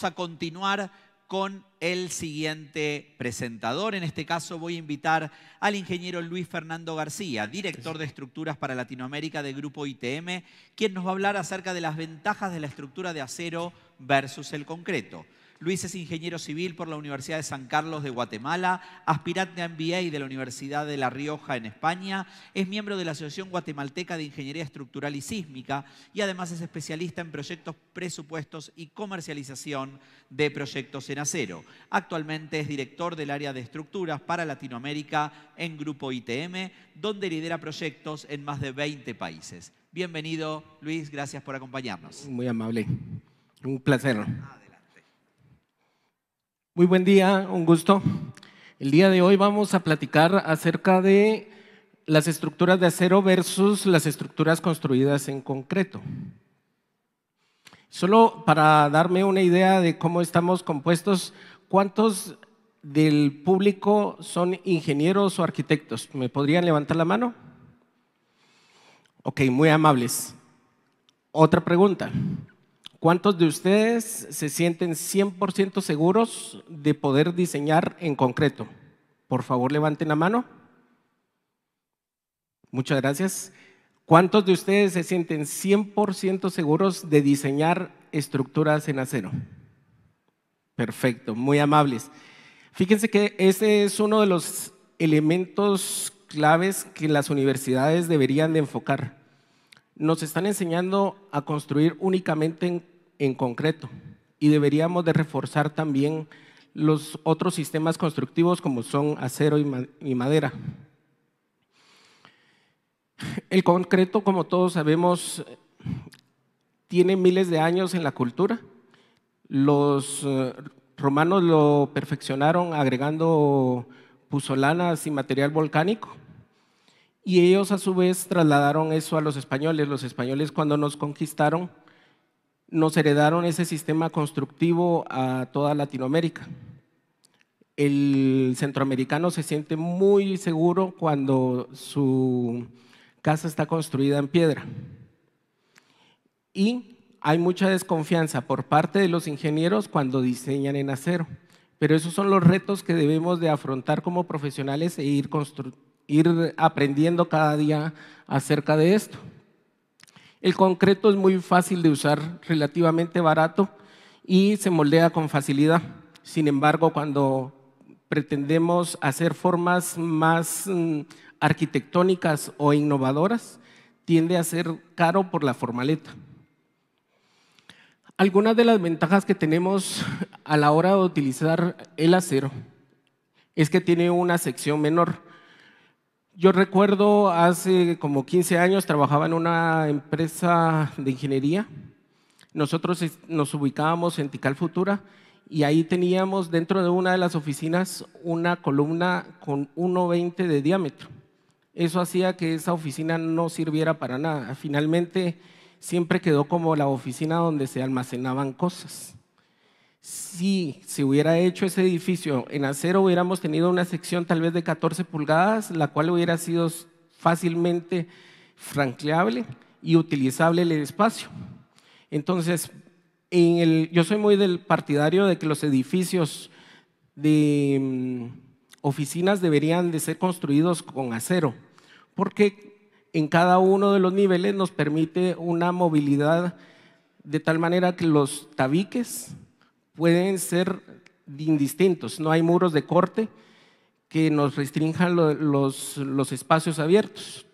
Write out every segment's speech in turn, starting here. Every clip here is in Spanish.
vamos a continuar con el siguiente presentador. En este caso voy a invitar al ingeniero Luis Fernando García, director de estructuras para Latinoamérica de Grupo ITM, quien nos va a hablar acerca de las ventajas de la estructura de acero versus el concreto. Luis es ingeniero civil por la Universidad de San Carlos de Guatemala, aspirante a MBA de la Universidad de La Rioja en España, es miembro de la Asociación Guatemalteca de Ingeniería Estructural y Sísmica y además es especialista en proyectos, presupuestos y comercialización de proyectos en acero. Actualmente es director del área de estructuras para Latinoamérica en Grupo ITM, donde lidera proyectos en más de 20 países. Bienvenido, Luis, gracias por acompañarnos. Muy amable, un placer. Muy buen día, un gusto. El día de hoy vamos a platicar acerca de las estructuras de acero versus las estructuras construidas en concreto. Solo para darme una idea de cómo estamos compuestos, ¿cuántos del público son ingenieros o arquitectos? ¿Me podrían levantar la mano? Ok, muy amables. Otra pregunta. ¿Cuántos de ustedes se sienten 100% seguros de poder diseñar en concreto? Por favor, levanten la mano. Muchas gracias. ¿Cuántos de ustedes se sienten 100% seguros de diseñar estructuras en acero? Perfecto, muy amables. Fíjense que ese es uno de los elementos claves que las universidades deberían de enfocar. Nos están enseñando a construir únicamente en concreto y deberíamos de reforzar también los otros sistemas constructivos como son acero y madera. El concreto, como todos sabemos, tiene miles de años en la cultura. Los romanos lo perfeccionaron agregando puzolanas y material volcánico. Y ellos a su vez trasladaron eso a los españoles. Los españoles cuando nos conquistaron nos heredaron ese sistema constructivo a toda Latinoamérica. El centroamericano se siente muy seguro cuando su casa está construida en piedra. Y hay mucha desconfianza por parte de los ingenieros cuando diseñan en acero. Pero esos son los retos que debemos de afrontar como profesionales e ir aprendiendo cada día acerca de esto. El concreto es muy fácil de usar, relativamente barato y se moldea con facilidad. Sin embargo, cuando pretendemos hacer formas más arquitectónicas o innovadoras, tiende a ser caro por la formaleta. Algunas de las ventajas que tenemos a la hora de utilizar el acero es que tiene una sección menor. Yo recuerdo hace como 15 años trabajaba en una empresa de ingeniería. Nosotros nos ubicábamos en Tikal Futura y ahí teníamos dentro de una de las oficinas una columna con 1,20 de diámetro. Eso hacía que esa oficina no sirviera para nada. Finalmente siempre quedó como la oficina donde se almacenaban cosas. Si se hubiera hecho ese edificio en acero, hubiéramos tenido una sección tal vez de 14 pulgadas, la cual hubiera sido fácilmente franqueable y utilizable el espacio. Entonces, yo soy muy del partidario de que los edificios de oficinas deberían de ser construidos con acero, porque en cada uno de los niveles nos permite una movilidad de tal manera que los tabiques pueden ser indistintos, no hay muros de corte que nos restrinjan los espacios abiertos.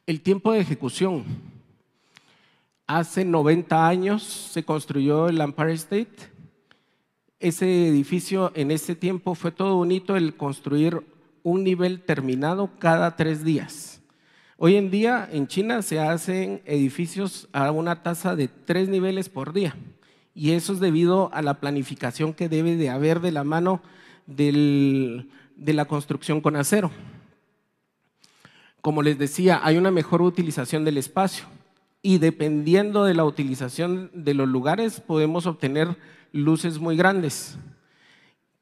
El tiempo de ejecución. Hace 90 años se construyó el Empire State. Ese edificio en ese tiempo fue todo un hito el construir un nivel terminado cada 3 días. Hoy en día en China se hacen edificios a una tasa de 3 niveles por día. Y eso es debido a la planificación que debe de haber de la mano de la construcción con acero. Como les decía, hay una mejor utilización del espacio y dependiendo de la utilización de los lugares podemos obtener luces muy grandes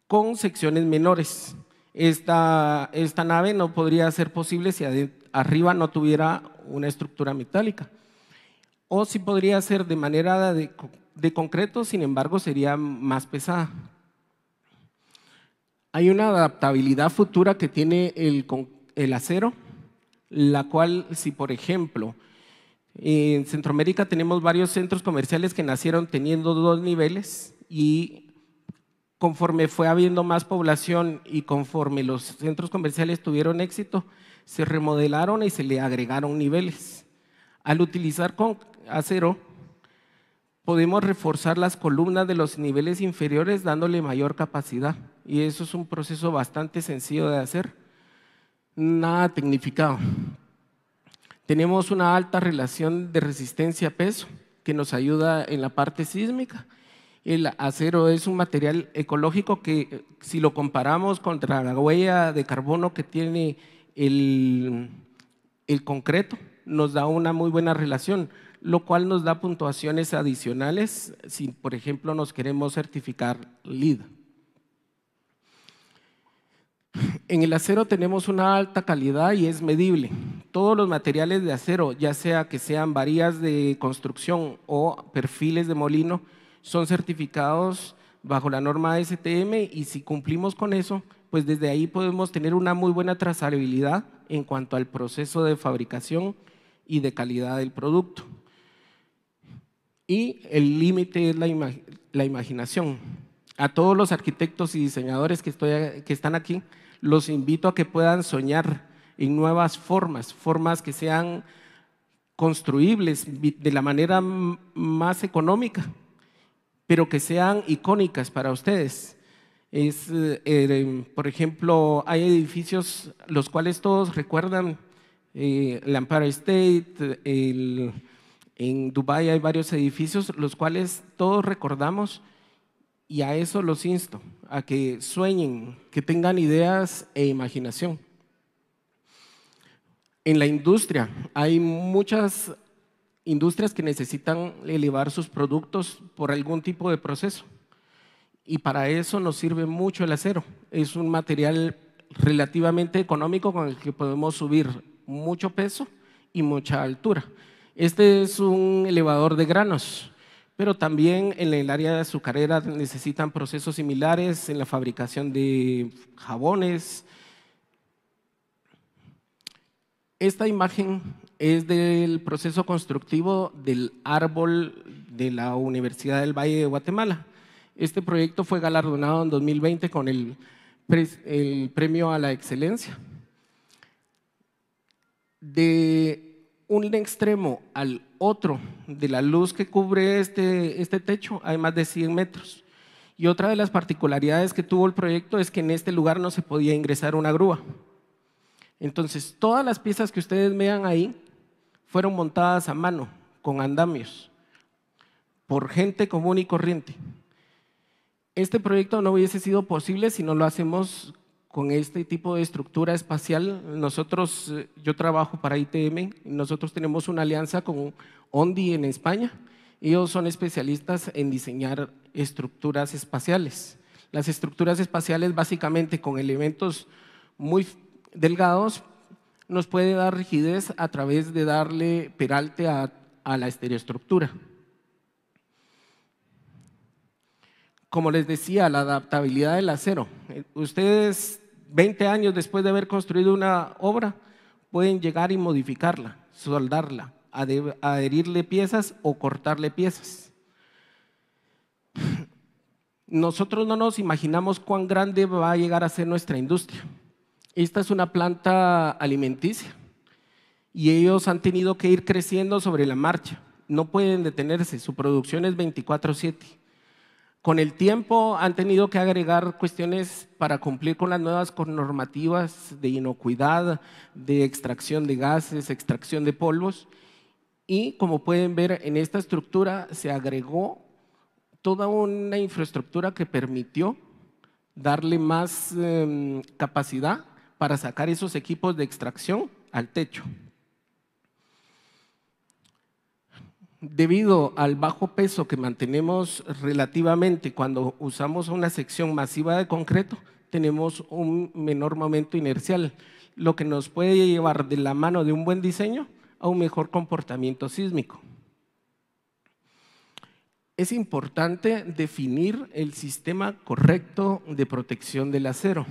con secciones menores. Esta nave no podría ser posible si arriba no tuviera una estructura metálica. O si podría ser de manera de concreto, sin embargo, sería más pesada. Hay una adaptabilidad futura que tiene el acero, la cual, si por ejemplo, en Centroamérica tenemos varios centros comerciales que nacieron teniendo 2 niveles y conforme fue habiendo más población y conforme los centros comerciales tuvieron éxito, se remodelaron y se le agregaron niveles. Al utilizar con acero, podemos reforzar las columnas de los niveles inferiores dándole mayor capacidad y eso es un proceso bastante sencillo de hacer, nada tecnificado. Tenemos una alta relación de resistencia-peso que nos ayuda en la parte sísmica. El acero es un material ecológico que si lo comparamos contra la huella de carbono que tiene el concreto, nos da una muy buena relación, lo cual nos da puntuaciones adicionales si, por ejemplo, nos queremos certificar LEED. En el acero tenemos una alta calidad y es medible. Todos los materiales de acero, ya sea que sean varillas de construcción o perfiles de molino, son certificados bajo la norma STM y si cumplimos con eso, pues desde ahí podemos tener una muy buena trazabilidad en cuanto al proceso de fabricación y de calidad del producto. Y el límite es la imaginación. A todos los arquitectos y diseñadores que están aquí, los invito a que puedan soñar en nuevas formas que sean construibles de la manera más económica, pero que sean icónicas para ustedes. Por ejemplo, hay edificios los cuales todos recuerdan, el Empire State, en Dubái hay varios edificios los cuales todos recordamos y a eso los insto, a que sueñen, que tengan ideas e imaginación. En la industria hay muchas industrias que necesitan elevar sus productos por algún tipo de proceso y para eso nos sirve mucho el acero. Es un material relativamente económico con el que podemos subir mucho peso y mucha altura. Este es un elevador de granos, pero también en el área azucarera necesitan procesos similares en la fabricación de jabones. Esta imagen es del proceso constructivo del árbol de la Universidad del Valle de Guatemala. Este proyecto fue galardonado en 2020 con el premio a la excelencia. De un extremo al otro de la luz que cubre este techo hay más de 100 metros. Y otra de las particularidades que tuvo el proyecto es que en este lugar no se podía ingresar una grúa. Entonces, todas las piezas que ustedes vean ahí fueron montadas a mano, con andamios, por gente común y corriente. Este proyecto no hubiese sido posible si no lo hacemos con este tipo de estructura espacial. Yo trabajo para ITM, nosotros tenemos una alianza con ONDI en España. Ellos son especialistas en diseñar estructuras espaciales. Las estructuras espaciales básicamente con elementos muy delgados nos puede dar rigidez a través de darle peralte a la estereoestructura. Como les decía, la adaptabilidad del acero. Ustedes 20 años después de haber construido una obra pueden llegar y modificarla, soldarla, adherirle piezas o cortarle piezas. Nosotros no nos imaginamos cuán grande va a llegar a ser nuestra industria. Esta es una planta alimenticia y ellos han tenido que ir creciendo sobre la marcha. No pueden detenerse, su producción es 24/7. Con el tiempo han tenido que agregar cuestiones para cumplir con las nuevas normativas de inocuidad, de extracción de gases, extracción de polvos y como pueden ver en esta estructura se agregó toda una infraestructura que permitió darle más capacidad para sacar esos equipos de extracción al techo. Debido al bajo peso que mantenemos relativamente cuando usamos una sección masiva de concreto, tenemos un menor momento inercial, lo que nos puede llevar de la mano de un buen diseño a un mejor comportamiento sísmico. Es importante definir el sistema correcto de protección del acero.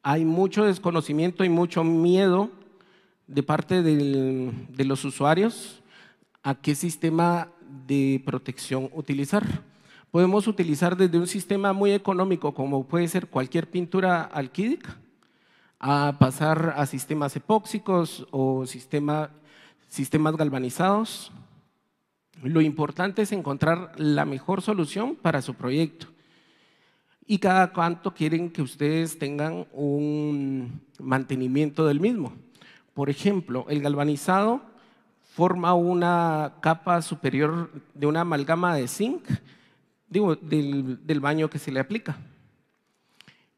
Hay mucho desconocimiento y mucho miedo de parte de los usuarios a qué sistema de protección utilizar. Podemos utilizar desde un sistema muy económico, como puede ser cualquier pintura alquídica, a pasar a sistemas epóxicos o sistemas galvanizados. Lo importante es encontrar la mejor solución para su proyecto. Y cada cuánto quieren que ustedes tengan un mantenimiento del mismo. Por ejemplo, el galvanizado forma una capa superior de una amalgama de zinc, del baño que se le aplica.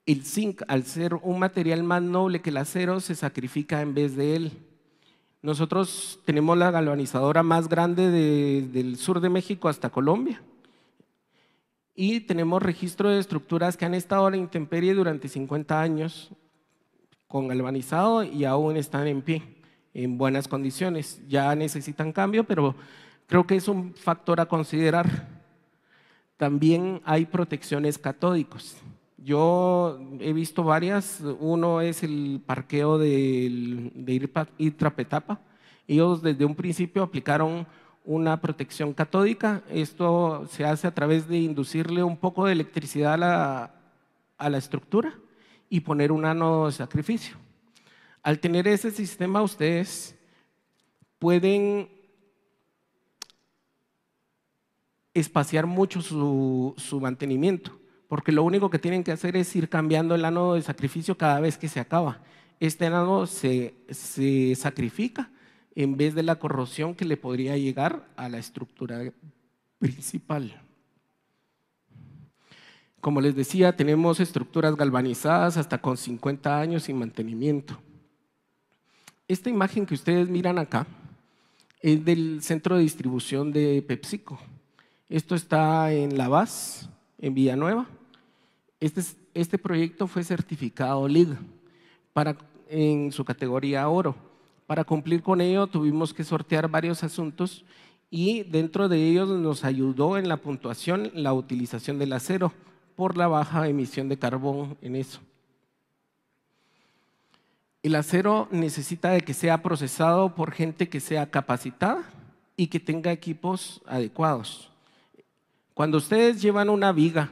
El zinc, al ser un material más noble que el acero, se sacrifica en vez de él. Nosotros tenemos la galvanizadora más grande del sur de México hasta Colombia. Y tenemos registro de estructuras que han estado a la intemperie durante 50 años con galvanizado y aún están en pie, en buenas condiciones. Ya necesitan cambio, pero creo que es un factor a considerar. También hay protecciones catódicos. Yo he visto varias. Uno es el parqueo de Itrapetapa. Ellos desde un principio aplicaron una protección catódica. Esto se hace a través de inducirle un poco de electricidad a la estructura y poner un ánodo de sacrificio. Al tener ese sistema, ustedes pueden espaciar mucho su mantenimiento, porque lo único que tienen que hacer es ir cambiando el ánodo de sacrificio cada vez que se acaba. Este ánodo se sacrifica en vez de la corrosión que le podría llegar a la estructura principal. Como les decía, tenemos estructuras galvanizadas hasta con 50 años sin mantenimiento. Esta imagen que ustedes miran acá es del centro de distribución de PepsiCo. Esto está en La Paz, en Villanueva. Este proyecto fue certificado LEED en su categoría oro. Para cumplir con ello tuvimos que sortear varios asuntos y dentro de ellos nos ayudó en la puntuación la utilización del acero por la baja emisión de carbón en eso. El acero necesita de que sea procesado por gente que sea capacitada y que tenga equipos adecuados. Cuando ustedes llevan una viga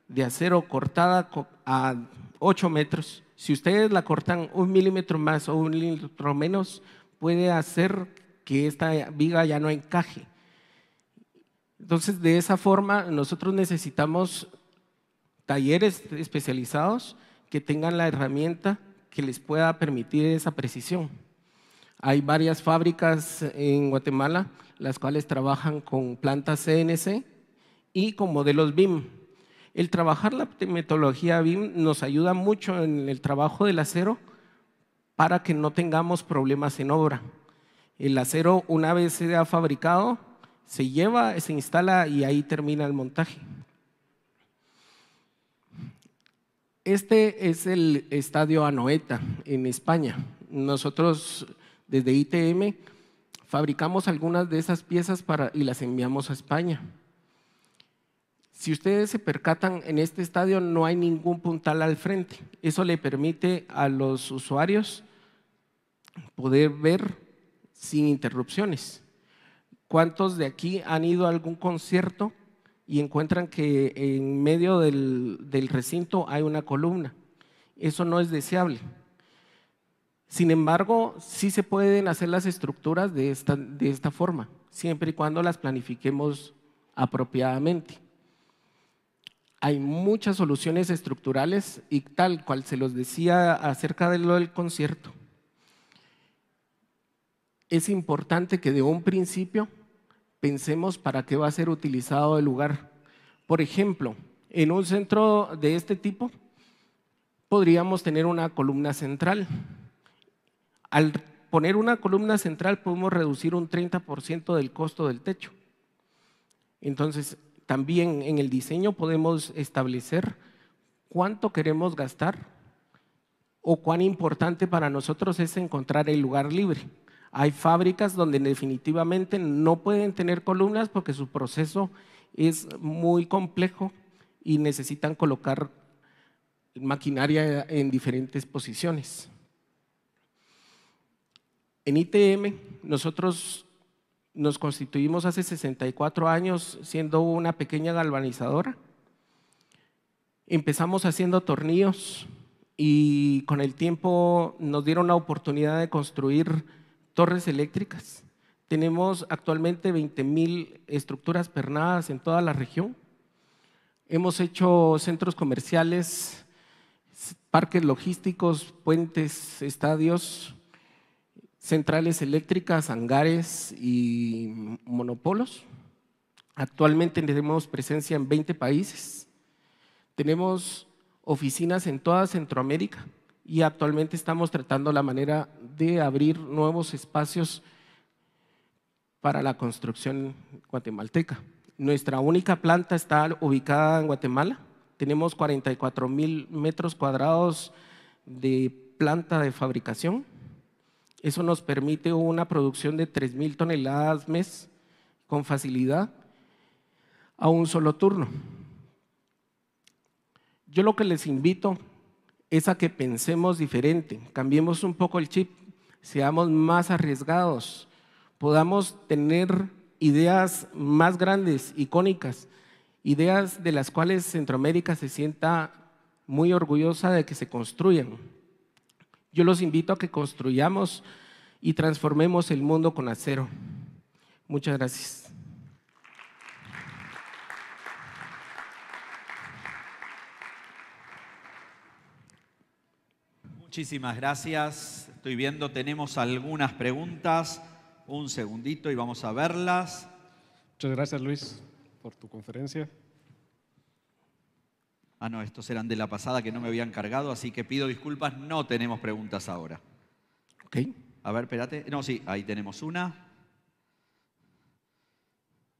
de acero cortada a 8 metros, si ustedes la cortan 1 milímetro más o 1 milímetro menos, puede hacer que esta viga ya no encaje. Entonces, de esa forma, nosotros necesitamos talleres especializados que tengan la herramienta que les pueda permitir esa precisión. Hay varias fábricas en Guatemala, las cuales trabajan con plantas CNC y con modelos BIM. El trabajar la metodología BIM nos ayuda mucho en el trabajo del acero para que no tengamos problemas en obra. El acero, una vez se ha fabricado, se lleva, se instala y ahí termina el montaje. Este es el estadio Anoeta en España. Nosotros desde ITM fabricamos algunas de esas piezas y las enviamos a España. Si ustedes se percatan, en este estadio no hay ningún puntal al frente. Eso le permite a los usuarios poder ver sin interrupciones. ¿Cuántos de aquí han ido a algún concierto y encuentran que en medio del recinto hay una columna? Eso no es deseable. Sin embargo, sí se pueden hacer las estructuras de esta forma, siempre y cuando las planifiquemos apropiadamente. Hay muchas soluciones estructurales y tal cual se los decía acerca de lo del concierto. Es importante que de un principio pensemos para qué va a ser utilizado el lugar. Por ejemplo, en un centro de este tipo podríamos tener una columna central. Al poner una columna central podemos reducir un 30% del costo del techo. Entonces, también en el diseño podemos establecer cuánto queremos gastar o cuán importante para nosotros es encontrar el lugar libre. Hay fábricas donde definitivamente no pueden tener columnas porque su proceso es muy complejo y necesitan colocar maquinaria en diferentes posiciones. En ITM, nosotros nos constituimos hace 64 años siendo una pequeña galvanizadora. Empezamos haciendo tornillos y con el tiempo nos dieron la oportunidad de construir torres eléctricas. Tenemos actualmente 20,000 estructuras pernadas en toda la región. Hemos hecho centros comerciales, parques logísticos, puentes, estadios, centrales eléctricas, hangares y monopolos. Actualmente tenemos presencia en 20 países. Tenemos oficinas en toda Centroamérica y actualmente estamos tratando la manera de abrir nuevos espacios para la construcción guatemalteca. Nuestra única planta está ubicada en Guatemala. Tenemos 44,000 metros cuadrados de planta de fabricación. Eso nos permite una producción de 3,000 toneladas mes con facilidad a un solo turno. Yo lo que les invito es a que pensemos diferente, cambiemos un poco el chip, seamos más arriesgados, podamos tener ideas más grandes, icónicas, ideas de las cuales Centroamérica se sienta muy orgullosa de que se construyan. Yo los invito a que construyamos y transformemos el mundo con acero. Muchas gracias. Muchísimas gracias. Estoy viendo, tenemos algunas preguntas. Un segundito y vamos a verlas. Muchas gracias, Luis, por tu conferencia. Ah, no, estos eran de la pasada que no me habían cargado, así que pido disculpas, no tenemos preguntas ahora. Ok. A ver, espérate. No, sí, ahí tenemos una.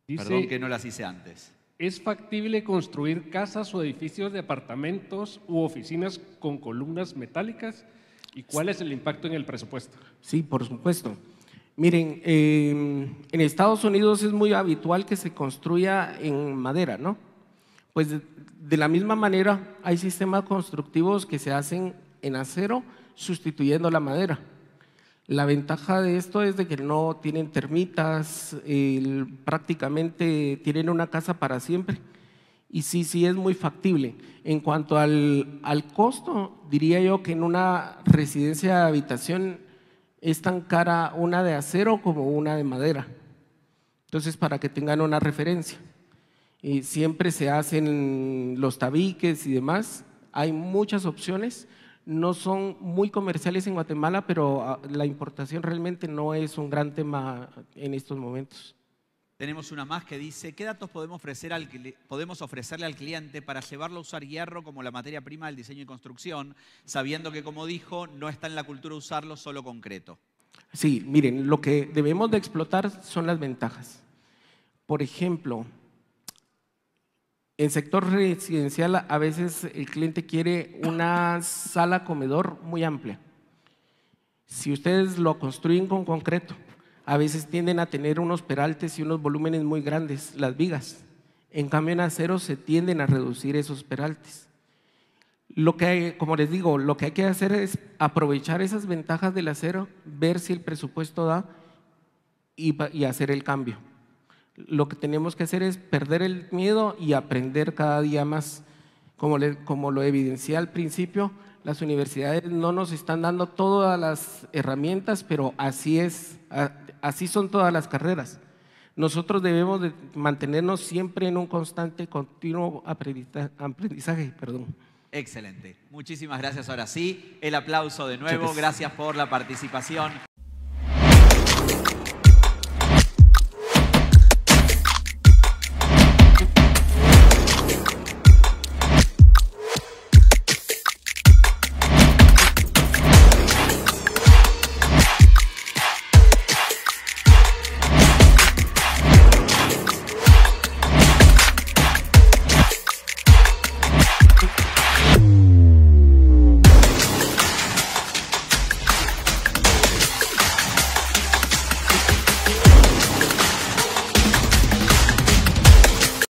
Dice, perdón que no las hice antes. ¿Es factible construir casas o edificios de apartamentos u oficinas con columnas metálicas? ¿Y cuál es el impacto en el presupuesto? Sí, por supuesto. Miren, en Estados Unidos es muy habitual que se construya en madera, ¿no? Pues de la misma manera hay sistemas constructivos que se hacen en acero sustituyendo la madera. La ventaja de esto es de que no tienen termitas, prácticamente tienen una casa para siempre y sí es muy factible. En cuanto al costo, diría yo que en una residencia de habitación es tan cara una de acero como una de madera. Entonces, para que tengan una referencia. Y siempre se hacen los tabiques y demás, hay muchas opciones. No son muy comerciales en Guatemala, pero la importación realmente no es un gran tema en estos momentos. Tenemos una más que dice, ¿qué datos podemos ofrecerle al cliente para llevarlo a usar hierro como la materia prima del diseño y construcción, sabiendo que, como dijo, no está en la cultura usarlo solo concreto? Sí, miren, lo que debemos de explotar son las ventajas. Por ejemplo, en sector residencial a veces el cliente quiere una sala comedor muy amplia. Si ustedes lo construyen con concreto, a veces tienden a tener unos peraltes y unos volúmenes muy grandes, las vigas. En cambio, en acero se tienden a reducir esos peraltes. Como les digo, lo que hay que hacer es aprovechar esas ventajas del acero, ver si el presupuesto da y hacer el cambio. Lo que tenemos que hacer es perder el miedo y aprender cada día más. Como lo evidencié al principio, las universidades no nos están dando todas las herramientas, pero así es, así son todas las carreras. Nosotros debemos de mantenernos siempre en un constante, continuo aprendizaje. Excelente. Muchísimas gracias. Ahora sí, el aplauso de nuevo. Gracias por la participación.